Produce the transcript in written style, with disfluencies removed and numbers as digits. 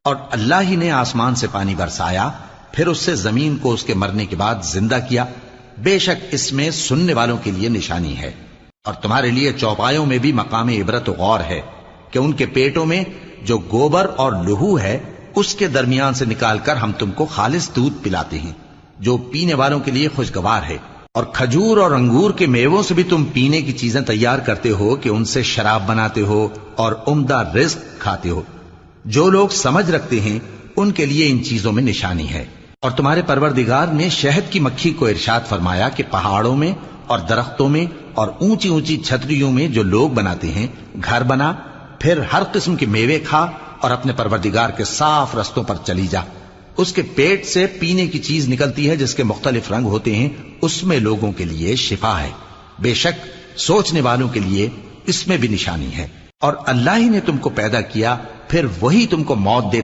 اور اللہ ہی نے آسمان سے پانی برسایا، پھر اس سے زمین کو اس کے مرنے کے بعد زندہ کیا، بے شک اس میں سننے والوں کے لیے نشانی ہے۔ اور تمہارے لیے چوپایوں میں بھی مقام عبرت و غور ہے کہ ان کے پیٹوں میں جو گوبر اور لہو ہے اس کے درمیان سے نکال کر ہم تم کو خالص دودھ پلاتے ہیں جو پینے والوں کے لیے خوشگوار ہے، اور کھجور اور انگور کے میووں سے بھی تم پینے کی چیزیں تیار کرتے ہو کہ ان سے شراب بناتے ہو اور عمدہ رزق کھاتے ہو۔ جو لوگ سمجھ رکھتے ہیں ان کے لیے ان چیزوں میں نشانی ہے۔ اور تمہارے پروردگار نے شہد کی مکھی کو ارشاد فرمایا کہ پہاڑوں میں اور درختوں میں اور اونچی اونچی چھتریوں میں جو لوگ بناتے ہیں گھر بنا، پھر ہر قسم کے میوے کھا اور اپنے پروردگار کے صاف رستوں پر چلی جا۔ اس کے پیٹ سے پینے کی چیز نکلتی ہے جس کے مختلف رنگ ہوتے ہیں، اس میں لوگوں کے لیے شفا ہے، بے شک سوچنے والوں کے لیے اس میں بھی نشانی ہے۔ اور اللہ ہی نے تم کو پیدا کیا، پھر وہی تم کو موت دے